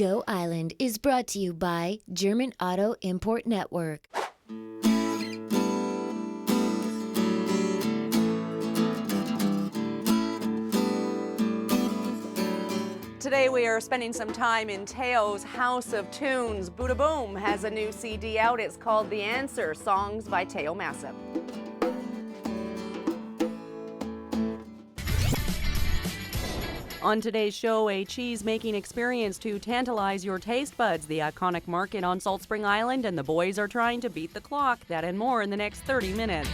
Go Island is brought to you by German Auto Import Network. Today we are spending some time in Theo's House of Tunes. BooDaBoom has a new CD out. It's called The Answer, Songs by Theo Massop. On today's show, a cheese-making experience to tantalize your taste buds, the iconic market on Salt Spring Island, and the boys are trying to beat the clock. That and more in the next 30 minutes.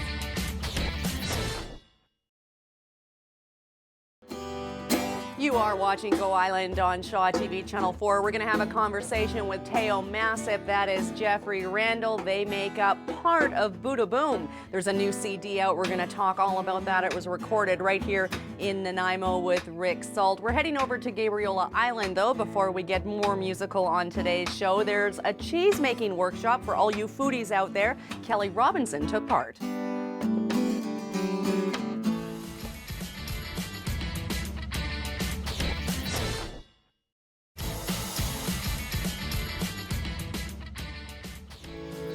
You are watching Go Island on Shaw TV Channel 4. We're going to have a conversation with Theo Massop. That is Jeffrey Randall. They make up part of BooDaBoom. There's a new CD out. We're going to talk all about that. It was recorded right here in Nanaimo with Rick Salt. We're heading over to Gabriola Island, though, before we get more musical on today's show. There's a cheese-making workshop for all you foodies out there. Kelly Robinson took part.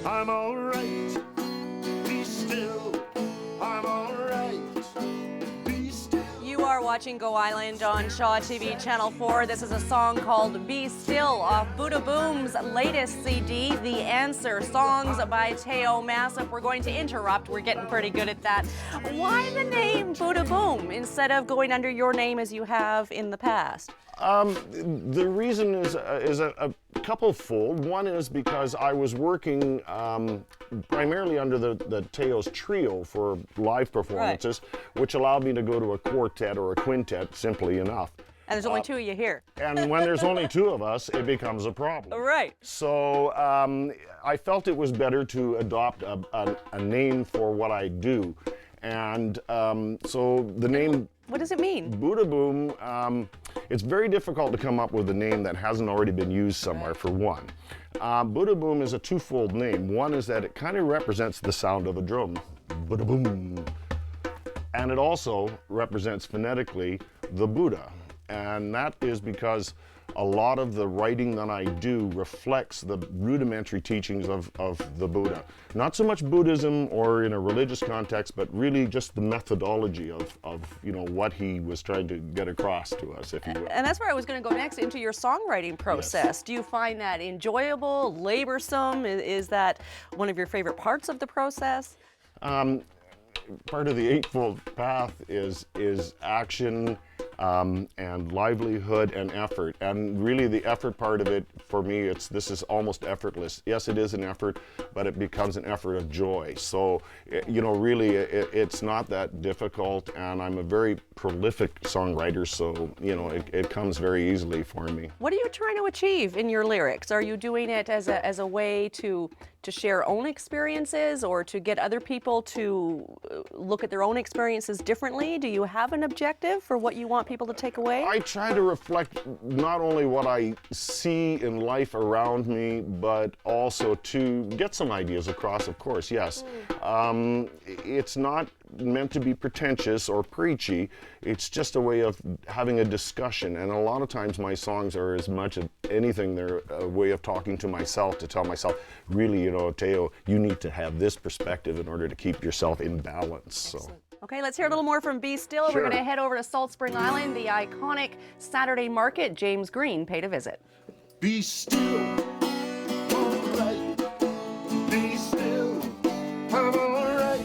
I'm alright, be still, I'm alright, be still. You are watching Go Island on Shaw TV Channel 4. This is a song called Be Still off BooDaBoom's latest CD, The Answer, Songs by Theo Massop. We're going to interrupt. We're getting pretty good at that. Why the name BooDaBoom instead of going under your name as you have in the past? The reason is a couple-fold. One is because I was working primarily under the Theo's trio for live performances, which allowed me to go to a quartet or a quintet, simply enough. And there's only two of you here. And when there's only two of us, it becomes a problem. Right. So I felt it was better to adopt a name for what I do. And so the name... What does it mean? BooDaBoom, it's very difficult to come up with a name that hasn't already been used somewhere, for one. BooDaBoom is a twofold name. One is that it kind of represents the sound of a drum, BooDaBoom. And it also represents phonetically the Buddha. And that is because a lot of the writing that I do reflects the rudimentary teachings of the Buddha. Not so much Buddhism or in a religious context, but really just the methodology of you know, what he was trying to get across to us, if you will. And that's where I was going to go next, into your songwriting process. Yes. Do you find that enjoyable, laborsome? Is that one of your favorite parts of the process? Part of the Eightfold Path is action, and livelihood and effort. And really the effort part of it, for me, this is almost effortless. Yes, it is an effort, but it becomes an effort of joy. So, you know, really it's not that difficult, and I'm a very prolific songwriter, so, you know, it comes very easily for me. What are you trying to achieve in your lyrics? Are you doing it as a way to share own experiences, or to get other people to look at their own experiences differently? Do you have an objective for what you want people to take away? I try to reflect not only what I see in life around me, but also to get some ideas across, of course, yes. It's not meant to be pretentious or preachy. It's just a way of having a discussion, and a lot of times my songs are, as much as anything, they're a way of talking to myself, to tell myself, really, you know, Theo, you need to have this perspective in order to keep yourself in balance. So. Okay, let's hear a little more from Be Still. Sure. We're going to head over to Salt Spring Island, the iconic Saturday market. James Green paid a visit. Be still, all right. Be still, I'm all right.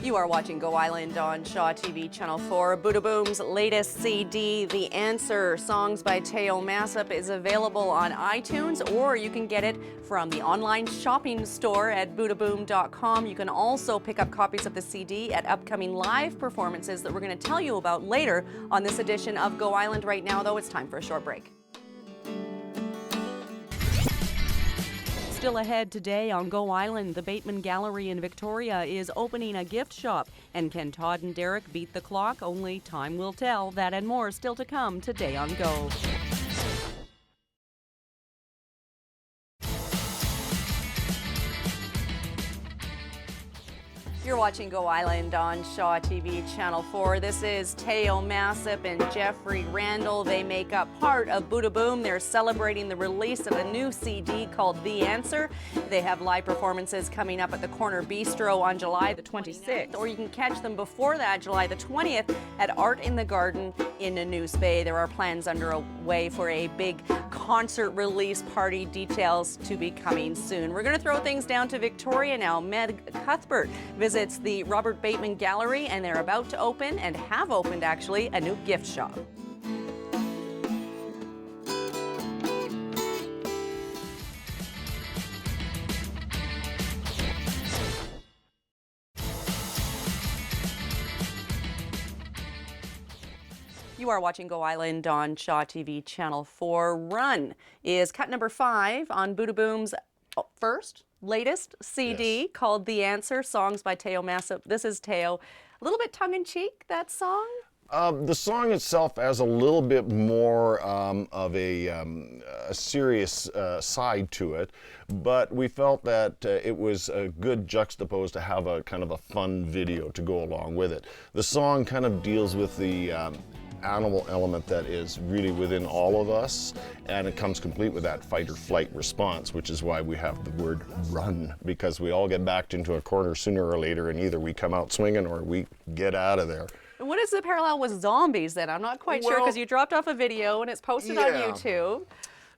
You are watching Go Island on Shaw TV Channel 4. BooDaBoom's latest CD, The Answer, Songs by Theo Massop, is available on iTunes, or you can get it from the online shopping store at BooDaBoom.com. You can also pick up copies of the CD at upcoming live performances that we're going to tell you about later on this edition of Go Island. Right now, though, it's time for a short break. Still ahead today on Go Island, the Bateman Gallery in Victoria is opening a gift shop. And can Todd and Derek beat the clock? Only time will tell. That and more still to come today on Go. watching Go Island on Shaw TV Channel 4. This is Theo, Massop, and Jeffrey Randall. They make up part of BooDaBoom. They're celebrating the release of a new CD called The Answer. They have live performances coming up at the Corner Bistro on July the 26th, or you can catch them before that, July the 20th, at Art in the Garden in Nanaimo Bay. There are plans underway for a big concert release party. Details to be coming soon. We're going to throw things down to Victoria now. Meg Cuthbert visits the Robert Bateman Gallery, and they're about to open, and have opened actually, a new gift shop. You are watching Go Island on Shaw TV Channel 4. Run is cut number 5 on BooDaBoom's latest CD called The Answer, songs by Theo Massop. This is Theo. A little bit tongue-in-cheek, that song? The song itself has a little bit more of a serious side to it, but we felt that it was a good juxtapose to have a kind of a fun video to go along with it. The song kind of deals with the animal element that is really within all of us, and it comes complete with that fight or flight response, which is why we have the word run, because we all get backed into a corner sooner or later, and either we come out swinging or we get out of there. What is the parallel with zombies then? I'm not quite sure, because you dropped off a video and it's posted on YouTube.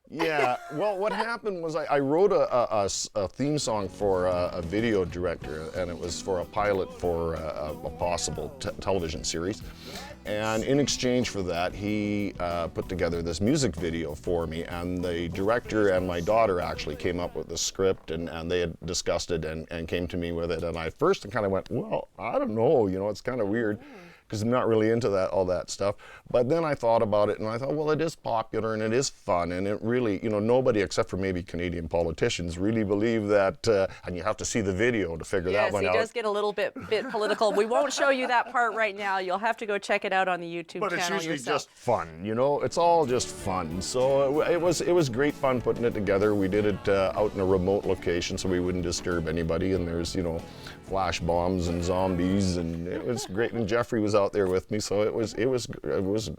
Yeah, well, what happened was I wrote a theme song for a video director, and it was for a pilot for a possible television series. And in exchange for that, he put together this music video for me, and the director and my daughter actually came up with the script, and they had discussed it and came to me with it. And I first kind of went, well, I don't know, you know, it's kind of weird, because I'm not really into all that stuff. But then I thought about it, and I thought, well, it is popular and it is fun, and it really, you know, nobody except for maybe Canadian politicians really believe that, and you have to see the video to figure that one out. Yes, he does get a little bit political. We won't show you that part right now. You'll have to go check it out on the YouTube channel yourself. But it's usually just fun, you know? It's all just fun. So it was great fun putting it together. We did it out in a remote location so we wouldn't disturb anybody, and there's, you know, flash bombs and zombies, and it was great. And Jeffrey was out there with me, so it was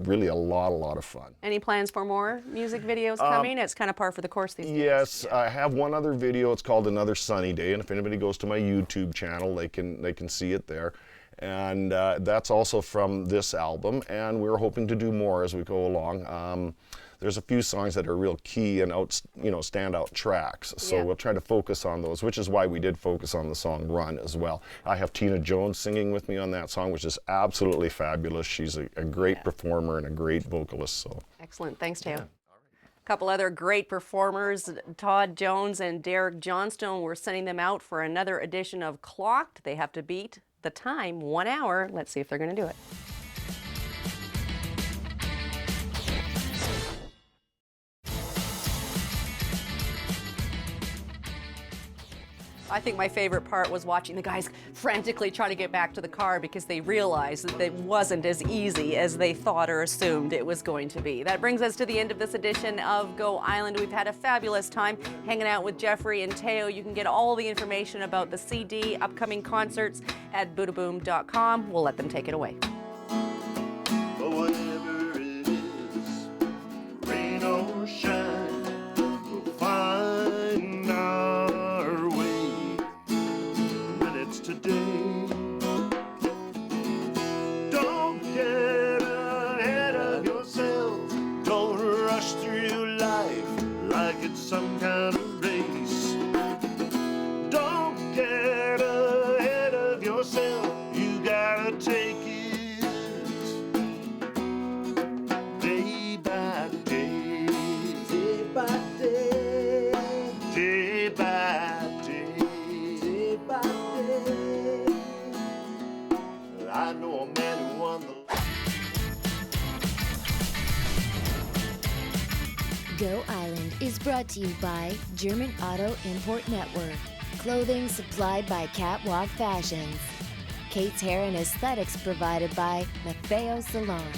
really a lot of fun. Any plans for more music videos coming? It's kind of par for the course these days. Yes, I have one other video. It's called Another Sunny Day, and if anybody goes to my YouTube channel, they can see it there. And that's also from this album, and we're hoping to do more as we go along. There's a few songs that are real key and standout tracks, so we'll try to focus on those, which is why we did focus on the song Run as well. I have Tina Jones singing with me on that song, which is absolutely fabulous. She's a great performer and a great vocalist. So excellent. Thanks, Theo. A couple other great performers, Todd Jones and Derek Johnstone. We're sending them out for another edition of Clocked. They have to beat the time, 1 hour. Let's see if they're going to do it. I think my favorite part was watching the guys frantically trying to get back to the car because they realized that it wasn't as easy as they thought or assumed it was going to be. That brings us to the end of this edition of Go Island. We've had a fabulous time hanging out with Jeffrey and Theo. You can get all the information about the CD, upcoming concerts at BooDaBoom.com. We'll let them take it away. But whatever it is, rain or shine, we'll find our way when it's today. Don't get ahead of yourself. Don't rush through life like it's some kind of race. Don't get ahead of yourself. You gotta take it day by day, day by day, day by day, day by day. I know a man who won the Go Island is brought to you by German Auto Import Network. Clothing supplied by Catwalk Fashions. Kate's Hair and Aesthetics provided by Theo Salon.